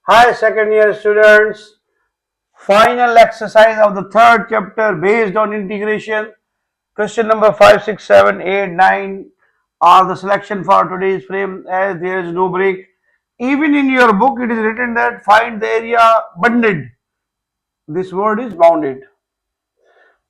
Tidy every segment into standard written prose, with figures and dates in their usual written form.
Hi, second year students. Final exercise of the third chapter based on integration. Question number 5, 6, 7, 8, 9 are the selection for today's frame as there is no break. Even in your book, it is written that find the area bounded. This word is bounded.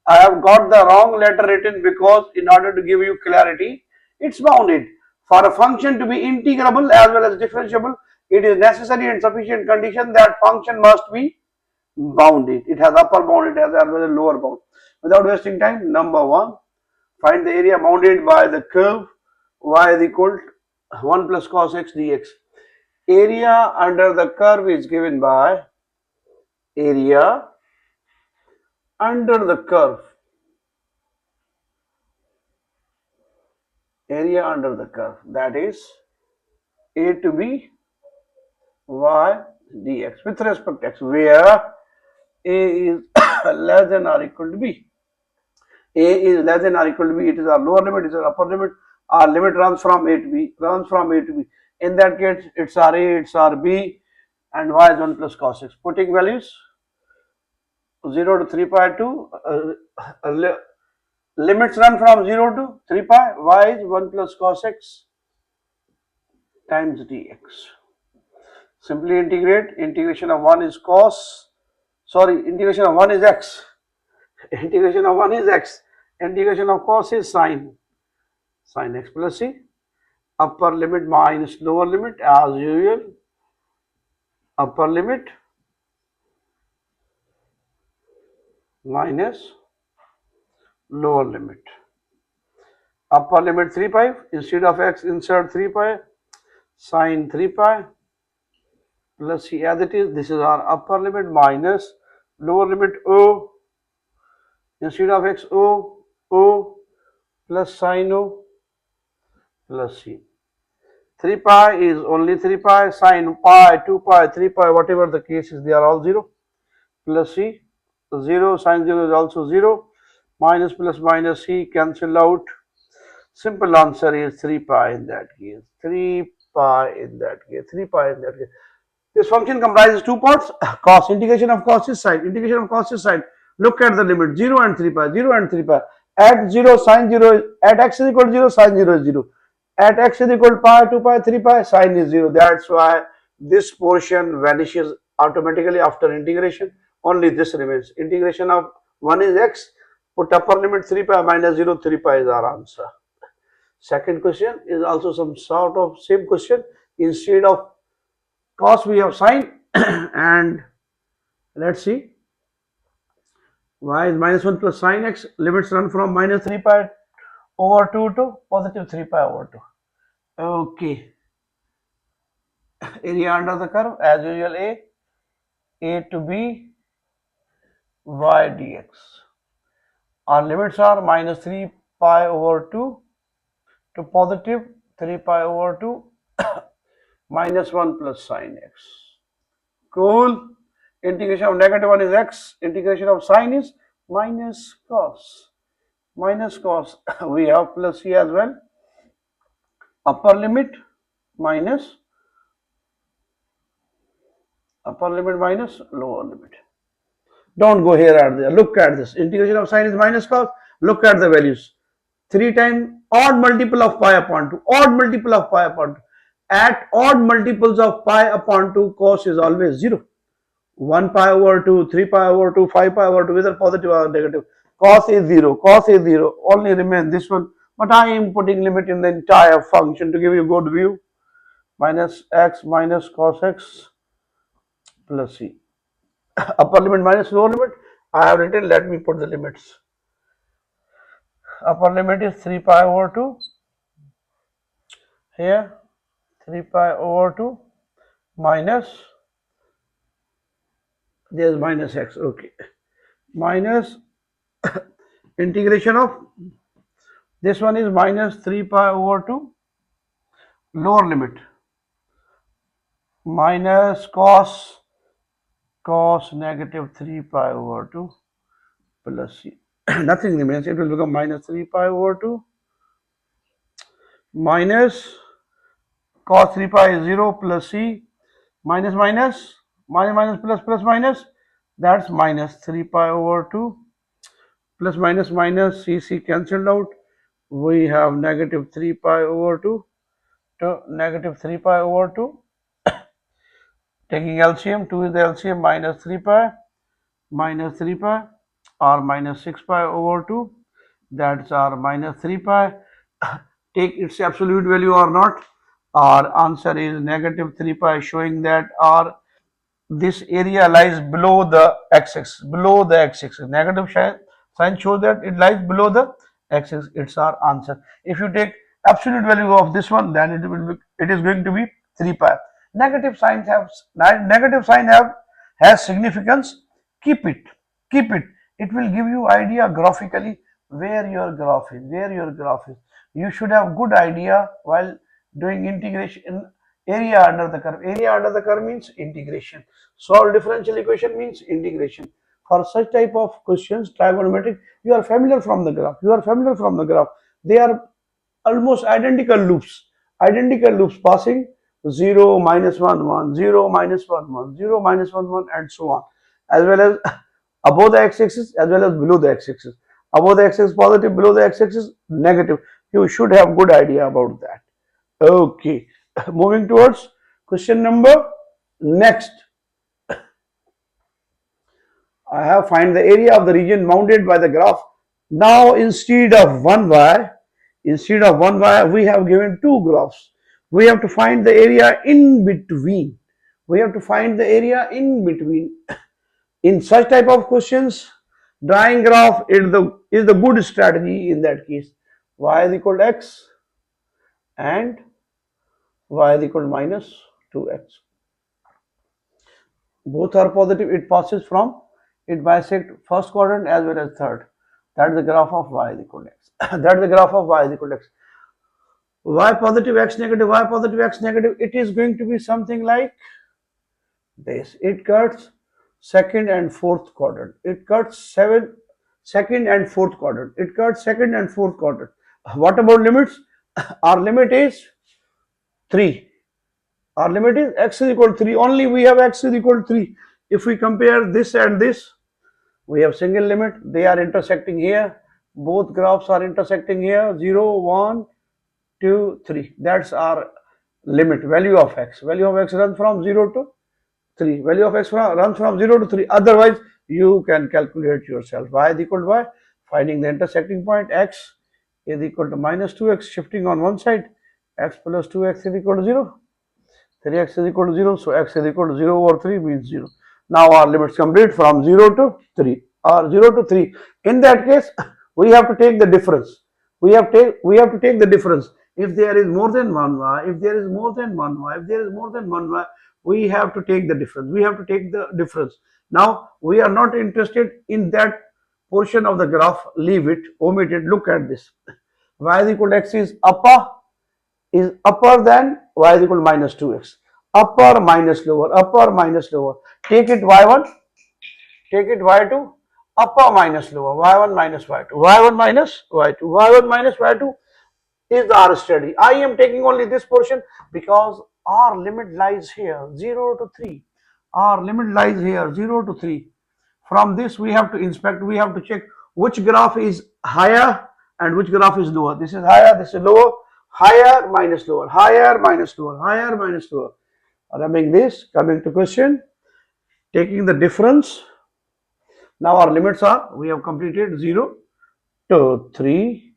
I have got the wrong letter written because in order to give you clarity, it's bounded. For a function to be integrable as well as differentiable, it is necessary and sufficient condition that function must be bounded. It has upper bound, it has as well as lower bound. Without wasting time, number one, find the area bounded by the curve y is equal to 1 plus cos x dx. Area under the curve is given by area under the curve. Area under the curve, that is a to b y dx with respect to x, where a is less than or equal to b. A is less than or equal to b, it is our lower limit, it is our upper limit. Our limit runs from a to b, In that case, it's our a, it's our b, and y is 1 plus cos x. Putting values 0 to 3 pi 2, limits run from 0 to 3 pi, y is 1 plus cos x times dx. Simply integrate, integration of 1 is cos, integration of 1 is x, integration of 1 is x, integration of cos is sine x plus c, upper limit minus lower limit as usual, upper limit minus lower limit. Upper limit 3 pi, instead of x insert 3 pi, sine 3 pi plus c as it is. This is our upper limit minus lower limit o, instead of x o plus sine o plus c. 3 pi is only 3 pi, sine pi, 2 pi, 3 pi, whatever the case is, they are all 0, plus c, 0, sine 0 is also 0, minus plus minus c cancel out. Simple answer is 3 pi in that case, 3 pi in that case, 3 pi in that case. This function comprises two parts, cos, integration of cos is sine, integration of cos is sine. Look at the limit, 0 and 3 pi, 0 and 3 pi. At 0, sine 0, at x is equal to 0, sine 0 is 0. At x is equal to pi, 2 pi, 3 pi, sine is 0. That's why this portion vanishes automatically after integration. Only this remains. Integration of 1 is x, put upper limit 3 pi minus 0, 3 pi is our answer. Second question is also some sort of same question. Instead of cos we have sine and let's see, y is minus 1 plus sine x, limits run from minus 3 pi over 2 to positive 3 pi over 2. Okay, area under the curve as usual, a to b y dx. Our limits are minus 3 pi over 2 to positive 3 pi over 2 minus 1 plus sine x. Cool. Integration of negative 1 is x, integration of sine is minus cos. We have plus c as well. Upper limit minus lower limit. Don't go here or there. Look at this. Integration of sine is minus cos. Look at the values. 3 times odd multiple of pi upon 2. Odd multiple of pi upon 2. At odd multiples of pi upon 2, cos is always 0. 1 pi over 2, 3 pi over 2, 5 pi over 2, whether positive or negative. Cos is 0. Only remains this one. But I am putting limit in the entire function to give you good view. Minus x minus cos x plus c. Upper limit minus lower limit. I have written, let me put the limits. Upper limit is 3 pi over 2. Here 3 pi over 2 minus, there is minus x, okay, minus integration of, this one is minus 3 pi over 2, lower limit, minus cos negative 3 pi over 2 plus c. Nothing remains, it will become minus 3 pi over 2 minus cos 3 pi is 0 plus c minus minus plus plus minus, that's minus 3 pi over 2, plus minus minus CC cancelled out, we have negative 3 pi over 2 to negative 3 pi over 2, taking LCM, 2 is the LCM, minus 3 pi or minus 6 pi over 2, that's our minus 3 pi. Take its absolute value or not, our answer is negative 3 pi, showing that our this area lies below the x-axis, negative sign shows that it lies below the x-axis. It's our answer. If you take absolute value of this one, then it is going to be 3 pi. Negative signs have has significance. Keep it it will give you idea graphically where your graph is. You should have good idea while doing integration in area under the curve. Area under the curve means integration. Solve differential equation means integration. For such type of questions, trigonometric, you are familiar from the graph. They are almost identical loops passing 0, minus 1, 1, 0, minus 1, 1, 0, minus 1, 1, and so on, as well as above the x-axis as well as below the x-axis. Above the x-axis positive, below the x-axis negative. You should have good idea about that. Okay, moving towards question number next. I have find the area of the region bounded by the graph. Now instead of 1y, we have given two graphs. We have to find the area in between. In such type of questions, drawing graph is the good strategy in that case. Y is equal to x and y is equal to minus 2x. Both are positive. It bisects first quadrant as well as third. That is the graph of y is equal to x. Y positive, x negative, y positive, x negative. It is going to be something like this. It cuts second and fourth quadrant. Second and fourth quadrant. What about limits? Our limit is 3. Our limit is x is equal to 3. Only we have x is equal to 3. If we compare this and this, we have single limit. They are intersecting here. Both graphs are intersecting here. 0, 1, 2, 3. That's our limit. Value of x runs from 0 to 3. Value of x runs from 0 to 3. Otherwise, you can calculate yourself. Y is equal to y. Finding the intersecting point, x is equal to minus 2x, shifting on one side. X plus 2x is equal to 0. 3x is equal to 0. So x is equal to 0 over 3 means 0. Now our limits complete from 0 to 3 or 0 to 3. In that case, we have to take the difference. We have to take the difference. If there is more than 1y, we have to take the difference. Now we are not interested in that portion of the graph. Leave it, omit it. Look at this. Y is equal to x is upper than y is equal to minus 2x. Upper minus lower. Take it y1, take it y2, upper minus lower, y1 minus y2, y1 minus y2 is our study. I am taking only this portion because our limit lies here 0 to 3. From this we have to inspect, we have to check which graph is higher and which graph is lower. This is higher, this is lower. Higher minus lower. Rubbing this, coming to question, taking the difference. Now our limits are, we have completed 0 to 3.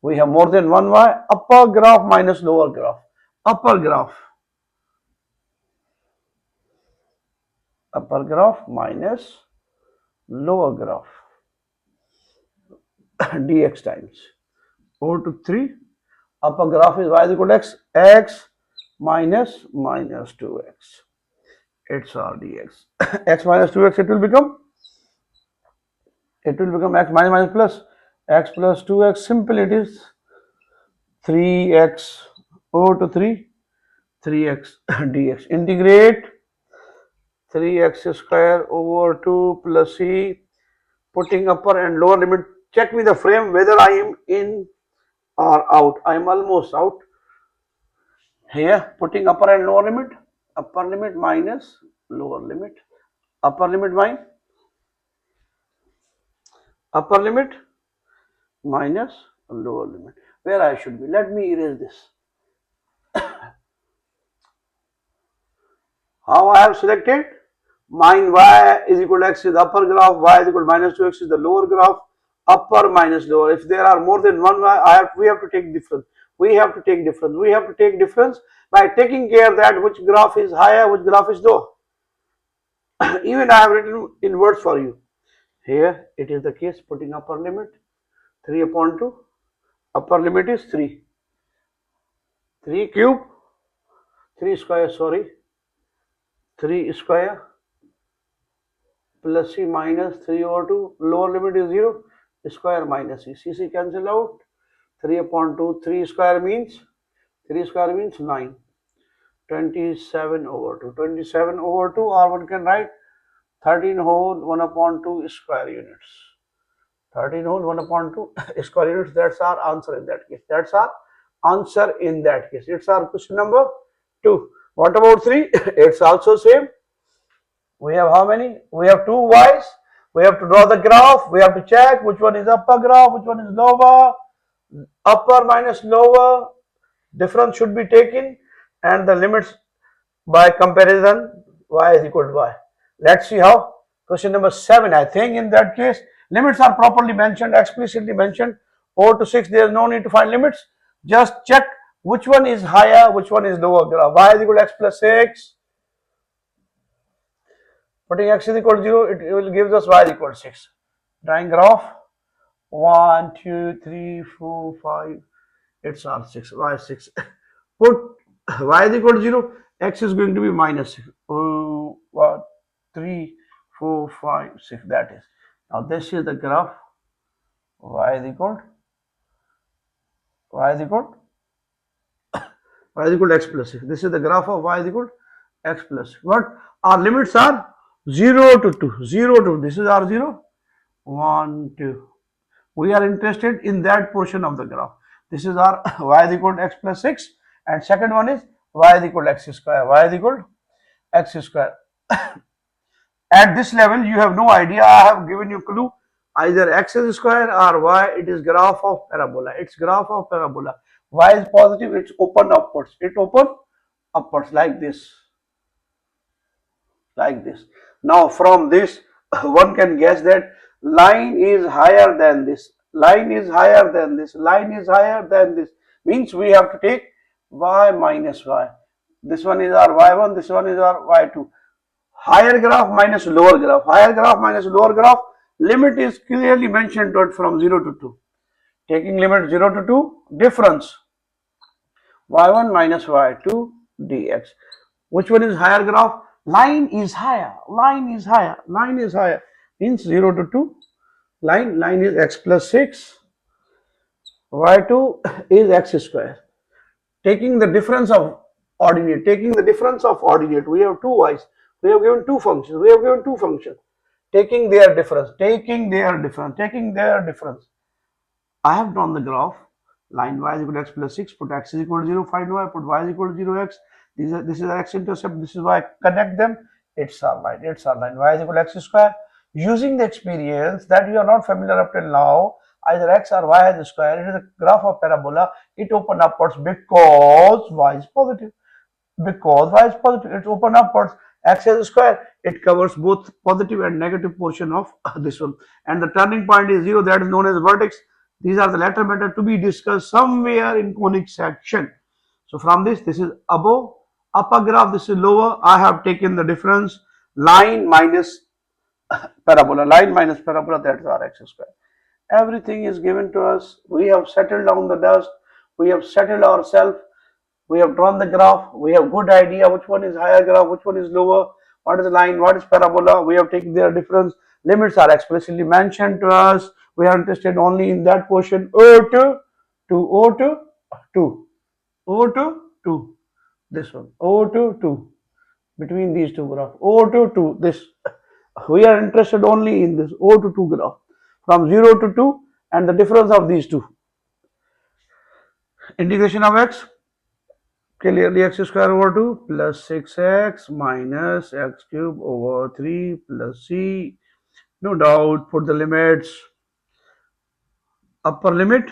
We have more than 1y. Upper graph minus lower graph. Upper graph minus lower graph. dx times 4 to 3. Upper graph is y is equal to x minus 2x. It's our dx. X minus 2x, it will become x minus plus x plus 2x. Simple, it is 3x over to 3, 3x dx. Integrate 3x square over 2 plus c, putting upper and lower limit. Check me the frame whether I am in or out. I am almost out. Here, putting upper and lower limit. Upper limit minus lower limit, upper limit minus upper limit minus lower limit. Where I should be? Let me erase this. How I have selected? Mine y is equal to x is the upper graph, y is equal to minus 2x is the lower graph, upper minus lower. If there are more than one y, we have to take difference. We have to take difference. We have to take difference by taking care that which graph is higher, which graph is lower. Even I have written in words for you. Here it is the case, putting upper limit 3 upon 2. Upper limit is 3. 3 cube, 3 square, sorry. 3 square plus c minus 3 over 2, lower limit is 0, square minus c, c cancel out, 3 upon 2, 3 square means 9, 27 over 2, 27 over 2, or one can write 13 whole 1 upon 2 square units, 13 whole 1 upon 2 square units. That's our answer in that case. That's our answer in that case. It's our question number 2. What about 3? It's also same. We have how many? We have 2 y's. We have to draw the graph. We have to check which one is upper graph, which one is lower. Upper minus lower, difference should be taken, and the limits by comparison y is equal to y. Let's see how. Question number 7. I think in that case limits are properly mentioned, explicitly mentioned. 4 to 6, there is no need to find limits. Just check which one is higher, which one is lower graph. Y is equal to x plus 6. Putting x is equal to 0, it will give us y is equal to 6. Drawing graph 1, 2, 3, 4, 5. It's our 6. Y is 6. Put y is equal to 0. X is going to be minus 6. 1, 3, 4, 5, 6. That is. Now this is the graph. Y is equal to x plus 6. This is the graph of y is equal to x plus 6. What? Our limits are 0 to 2. 0 to, this is our 0. 1, 2. We are interested in that portion of the graph. This is our y is equal to x plus 6. And second one is y is equal to x square. Y is equal to x square. At this level, you have no idea. I have given you clue. Either x is square or y, it is graph of parabola. It's graph of parabola. Y is positive, it's open upwards. It open upwards like this. Like this. Now from this, one can guess that line is higher than this. Line is higher than this. Line is higher than this. Means we have to take y minus y. This one is our y1, this one is our y2. Higher graph minus lower graph. Higher graph minus lower graph. Limit is clearly mentioned to it from 0 to 2. Taking limit 0 to 2, difference y1 minus y2 dx. Which one is higher graph? Line is higher. Line is higher. Line is higher. Means 0 to 2. Line is x plus 6. y2 is x square. Taking the difference of ordinate. We have 2 y's. We have given 2 functions. Taking their difference. I have drawn the graph. Line y is equal to x plus 6. Put x is equal to 0. Find y. Put y is equal to 0x. This is our x-intercept. This is why I connect them. It's our line. Y is equal to x square. Using the experience that you are not familiar up till now, either x or y has a square. It is a graph of parabola. It open upwards because y is positive. It's open upwards. X has a square. It covers both positive and negative portion of this one. And the turning point is 0. That is known as vertex. These are the latter matter to be discussed somewhere in conic section. So from this is above. Upper graph, this is lower. I have taken the difference. Line minus parabola. That is our x square. Everything is given to us. We have settled down the dust. We have settled ourselves. We have drawn the graph. We have good idea which one is higher graph, which one is lower. What is the line? What is parabola? We have taken their difference. Limits are explicitly mentioned to us. We are interested only in that portion. O to 2. This one. O to 2. Between these two graphs. O to 2. This. We are interested only in this O to 2 graph. From 0 to 2 and the difference of these two. Integration of x. Clearly x square over 2 plus 6x minus x cube over 3 plus c. No doubt, put the limits. Upper limit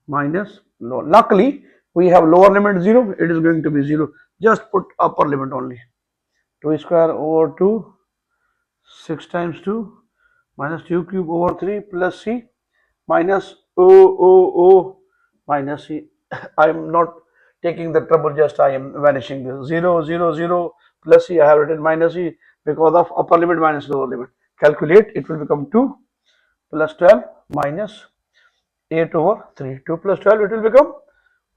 minus lower. Luckily, we have lower limit 0. It is going to be 0. Just put upper limit only. 2 square over 2, 6 times 2 minus 2 cube over 3 plus c minus o minus c. I am not taking the trouble, just I am vanishing this 0 0 0 plus c. I have written minus c because of upper limit minus lower limit. Calculate, it will become 2 plus 12 minus 8 over 3. 2 plus 12, it will become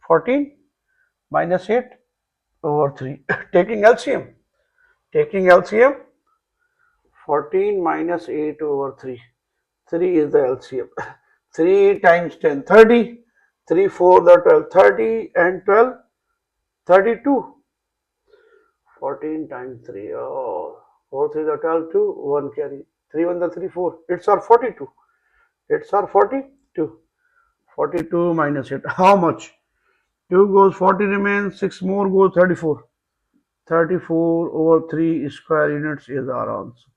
14 minus 8 over 3. Taking LCM. 14 minus 8 over 3. 3 is the LCM. 3 times 10, 30. 3, 4, the 12, 30 and 12, 32. 14 times 3, oh, 4, 3, the 12, 2, 1 carry. 3, 1, the 3, 4. It's our 42. It's our 42. 42 minus 8. How much? 2 goes 40 remains, 6 more goes 34. 34 over 3 square units is our answer.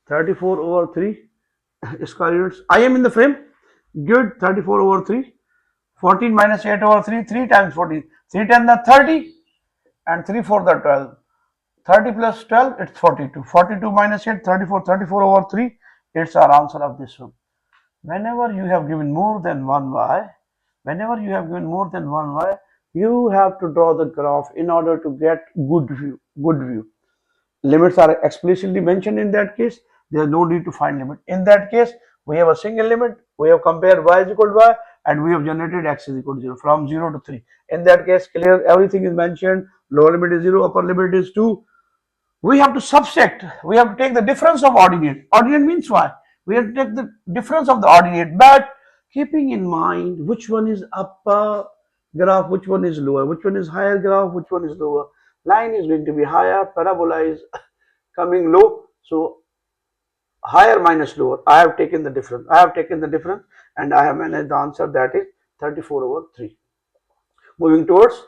34 over 3 square units. I am in the frame. Good. 34 over 3. 14 minus 8 over 3. 3 times 14. 3 times the 30 and 3 4 the 12. 30 plus 12, it's 42. 42 minus 8, 34. 34 over 3. It's our answer of this one. Whenever you have given more than one y, you have to draw the graph in order to get good view. Limits are explicitly mentioned in that case. There is no need to find limit. In that case, we have a single limit. We have compared y is equal to y and we have generated x is equal to 0 from 0 to 3. In that case, clear, everything is mentioned. Lower limit is 0, upper limit is 2. We have to subtract. We have to take the difference of ordinate. Ordinate means y. We have to take the difference of the ordinate, but keeping in mind which one is upper graph, which one is lower, which one is higher graph, which one is lower. Line is going to be higher, parabola is coming low, so higher minus lower. I have taken the difference. And I have managed the answer, that is 34 over 3. Moving towards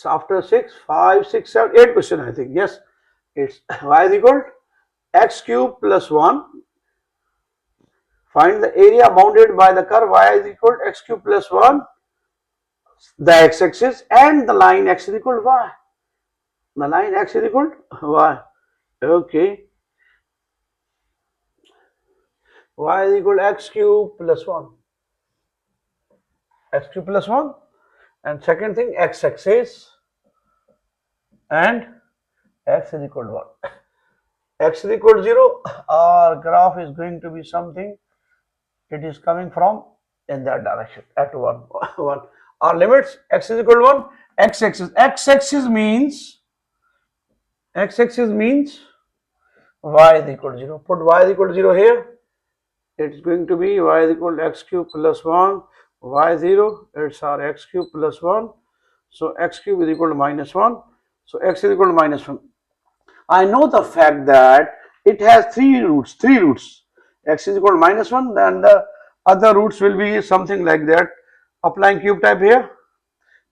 after 6, 5, 6, 7, 8 question, I think. Yes, it's y is equal to x cube plus 1. Find the area bounded by the curve y is equal to x cube plus 1, the x-axis, and the line x is equal to y. The line x is equal to y. Okay. Y is equal to x cube plus 1. X cube plus 1. And second thing, x-axis and x is equal to 1. X is equal to 0. Our graph is going to be something. It is coming from in that direction at 1. Our limits, x is equal to 1. X-axis. X-axis means y is equal to 0. Put y is equal to 0 here. It's going to be y is equal to x cube plus 1. Y 0. It's our x cube plus 1. So x cube is equal to minus 1. So x is equal to minus 1. I know the fact that it has 3 roots. X is equal to minus 1, then the other roots will be something like that. Applying cube type here,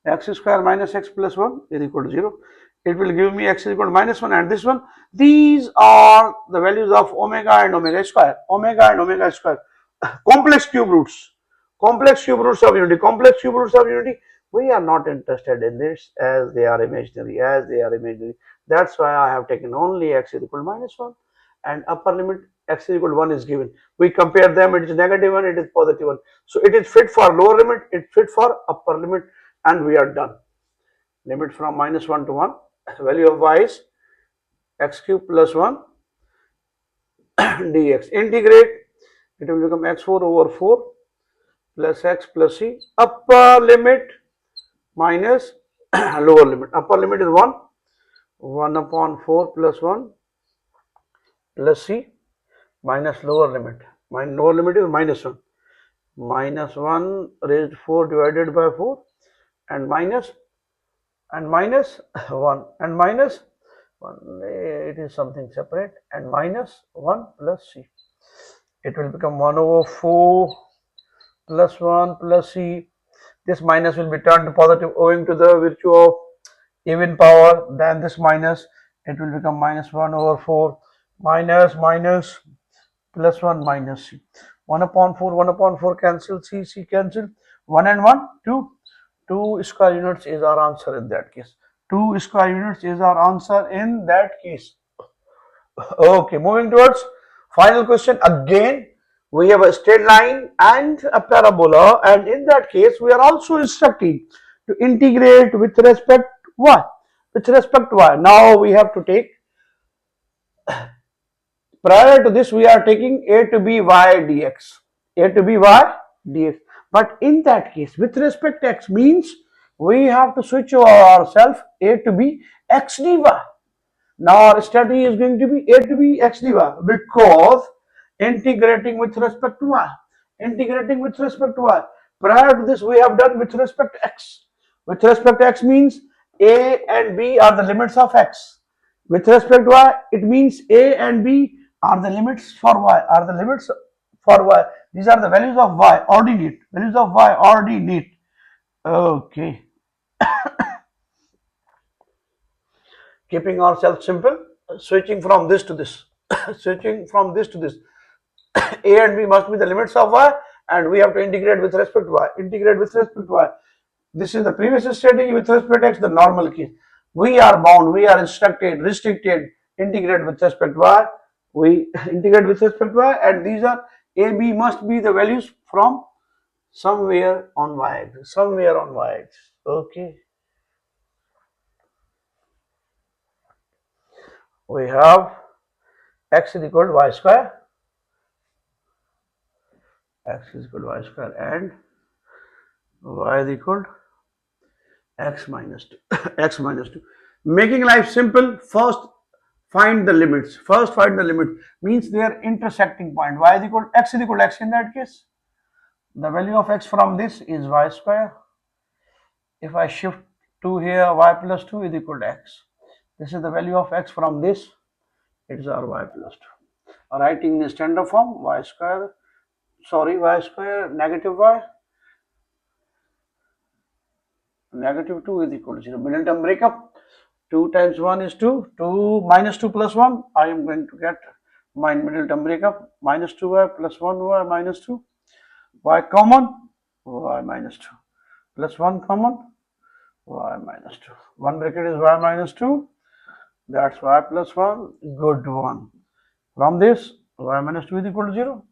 x square minus x plus 1 is equal to 0. It will give me x is equal to minus 1 and this one. These are the values of omega and omega square. Complex cube roots of unity. We are not interested in this as they are imaginary. That's why I have taken only x is equal to minus 1 and upper limit x is equal to 1 is given. We compare them, it is negative 1, it is positive 1. So it is fit for lower limit, it is fit for upper limit, and we are done. Limit from minus 1 to 1. Value of y is x cube plus 1 dx. Integrate, it will become x4 over 4 plus x plus c. Upper limit minus lower limit. Upper limit is 1 upon 4 plus 1 plus c minus lower limit. My lower limit is minus 1. Minus 1 raised 4 divided by 4 and minus 1 and minus 1. It is something separate and minus 1 plus c. It will become 1 over 4 plus 1 plus c. This minus will be turned to positive owing to the virtue of even power. Then this minus, it will become minus 1 over 4 minus minus plus 1 minus c. 1 upon 4 cancel, c cancel, 1 and 1 2. 2 square units is our answer in that case. 2 square units is our answer in that case. Okay, moving towards final question. Again we have a straight line and a parabola, and in that case we are also instructed to integrate with respect y. With respect to y, now we have to take, prior to this we are taking a to b y dx, a to b y dx, but in that case with respect to x means we have to switch ourselves a to b x dy. Now our strategy is going to be a to b x dy, because integrating with respect to y, integrating with respect to y, prior to this we have done with respect to x. With respect to x means a and b are the limits of x. With respect to y, it means a and b are the limits for y, are the limits for y. These are the values of y ordinate, values of y ordinate. Okay. Keeping ourselves simple, switching from this to this, switching from this to this. A and b must be the limits of y, and we have to integrate with respect to y. Integrate with respect to y. This is the previous strategy. With respect to x, the normal case. We are bound, we are instructed, restricted, integrate with respect to y. We integrate with respect to y, and these are a, b must be the values from somewhere on y axis, somewhere on y axis. Okay. We have x is equal to y square, x is equal to y square, and y is equal to x minus 2, x minus 2. Making life simple, first find the limits. First find the limit means their intersecting point. Y is equal to x is equal to x in that case. The value of x from this is y square. If I shift 2 here, y plus 2 is equal to x. This is the value of x from this. It is our y plus 2. Writing in standard form, y square, y square negative y, negative 2 is equal to 0. Middle term breakup, 2 times 1 is 2, 2 minus 2 plus 1, I am going to get my middle term breakup, minus 2y plus 1y minus 2, y common, y minus 2, plus 1 common, y minus 2. One bracket is y minus 2, that's y plus 1, good one. From this, y minus 2 is equal to 0,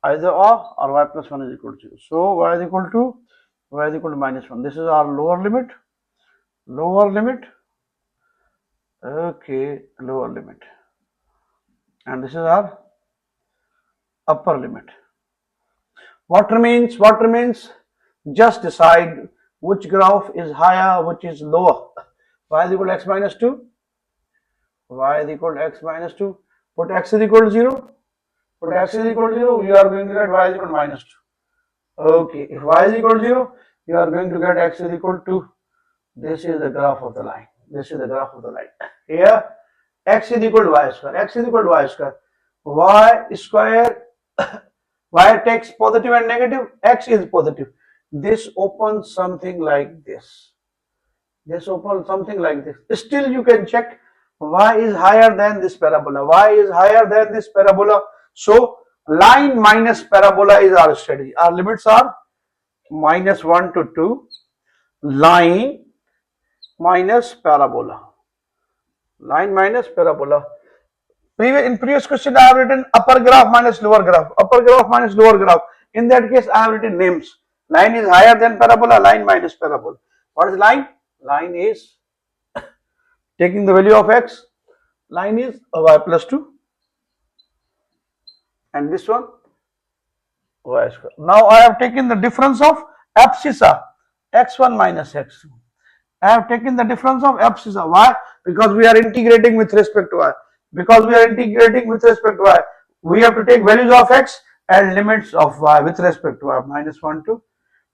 either or y plus 1 is equal to 0. So y is equal to minus 1. This is our lower limit, okay, lower limit, and this is our upper limit. What remains? Just decide which graph is higher, which is lower. Y is equal to x minus 2, y is equal to x minus 2, put x is equal to 0, put x is equal to 0, you are going to get y is equal to minus 2. Okay, if y is equal to 0, you are going to get x is equal to, this is the graph of the line, this is the graph of the line. Here, x is equal to y square, x is equal to y square, y square, y takes positive and negative, x is positive. This opens something like this. This opens something like this. Still you can check y is higher than this parabola, y is higher than this parabola. So line minus parabola is our strategy. Our limits are minus 1 to 2, line minus parabola, line minus parabola. In previous question I have written upper graph minus lower graph, upper graph minus lower graph. In that case I have written names. Line is higher than parabola, line minus parabola. What is line? Line is taking the value of x, line is y plus 2, and this one y square. Now I have taken the difference of abscissa, x1 minus x2. I have taken the difference of abscissa. Why? Because we are integrating with respect to y. Because we are integrating with respect to y, we have to take values of x and limits of y with respect to y, minus 1 to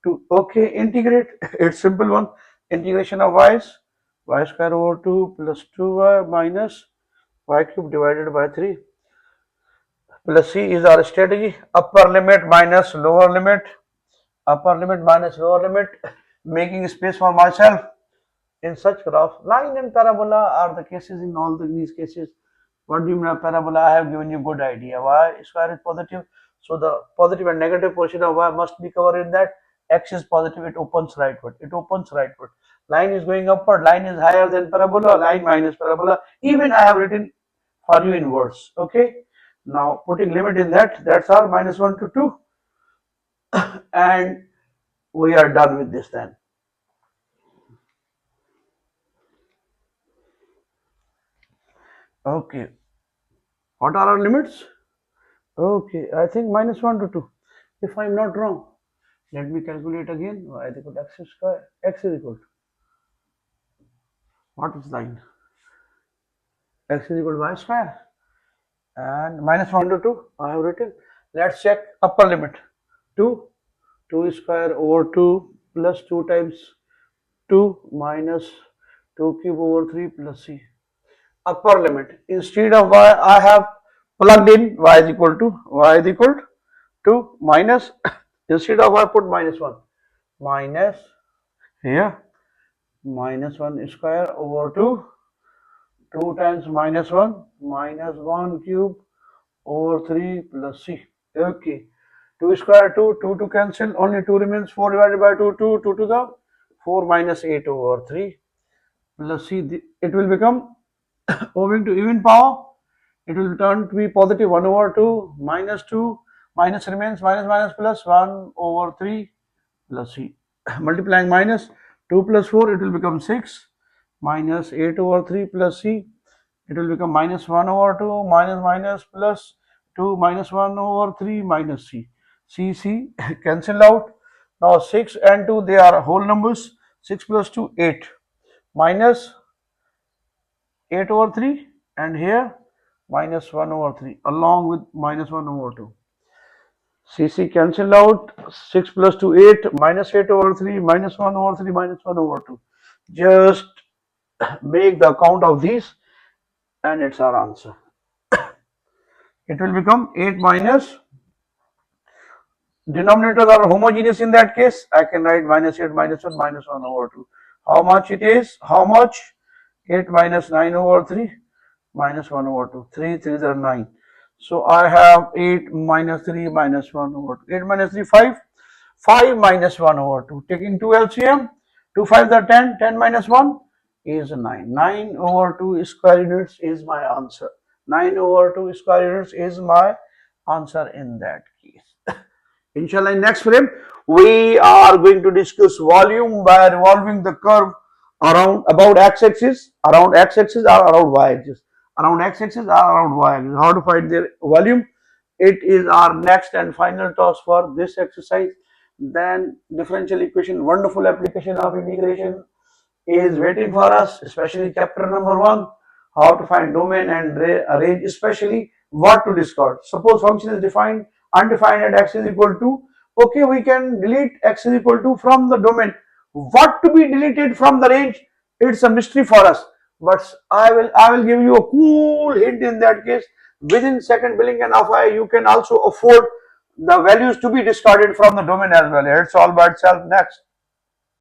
2. Okay, integrate. It's simple one. Integration of y is y square over 2 plus 2y minus y cube divided by 3 plus c is our strategy. Upper limit minus lower limit. upper limit minus lower limit, making space for myself. In such graph, line and parabola are the cases in all these cases. What do you mean by parabola? I have given you good idea. Y square is positive, so the positive and negative portion of y must be covered in that. X is positive, it opens rightward. It opens rightward. Line is going upward. Line is higher than parabola. Line minus parabola. Even I have written for you in words. Okay. Now putting limit in that. That's our minus 1 to 2, and we are done with this then. Okay. What are our limits? Okay, I think minus 1 to 2. If I am not wrong, let me calculate again. Y is equal to x square. X is equal to, what is line? X is equal to y square. And minus 1 to 2, I have written. Let's check upper limit. 2. 2 square over 2 plus 2 times 2 minus 2 cube over 3 plus c. Upper limit. Instead of y, I have plugged in y is equal to minus, instead of I put minus 1, minus here minus 1 square over 2, 2 times minus 1 minus 1 cube over 3 plus c. Okay, 2 square 2, 2 to cancel, only 2 remains, 4 divided by 2, 2 to the 4 minus 8 over 3 plus c. It will become owing to even power, it will turn to be positive 1 over 2 minus 2, minus remains, minus plus 1 over 3 plus c. Multiplying minus 2 plus 4, it will become 6 minus 8 over 3 plus c. It will become minus 1 over 2 minus plus 2 minus 1 over 3 minus c. C cancel out. Now 6 and 2, they are whole numbers. 6 plus 2, 8 minus 8 over 3, and here minus 1 over 3 along with minus 1 over 2. CC cancel out. 6 plus 2, 8 minus 8 over 3 minus 1 over 3 minus 1 over 2. Just make the count of these and it's our answer. It will become 8 minus, denominators are homogeneous in that case. I can write minus 8 minus 1 minus 1 over 2. How much it is? How much? 8 minus 9 over 3 minus 1 over 2. 3 3s are 9. So I have 8 minus 3 minus 1 over 2. 8 minus 3, 5. 5 minus 1 over 2. Taking 2 LCM, 2 5s are 10. 10 minus 1 is 9. 9 over 2 square units is my answer. 9 over 2 square units is my answer in that case. Inshallah, in next frame, we are going to discuss volume by revolving the curve around about x-axis, around x-axis or around y-axis, around x-axis or around y-axis. How to find their volume? It is our next and final task for this exercise. Then differential equation, wonderful application of integration is waiting for us, especially chapter number 1, how to find domain and range, especially what to discard. Suppose function is defined undefined at x is equal to, okay, we can delete x is equal to from the domain. What to be deleted from the range, it's a mystery for us, but I will give you a cool hint in that case. Within second billing and FI, you can also afford the values to be discarded from the domain as well. It's all by itself. Next.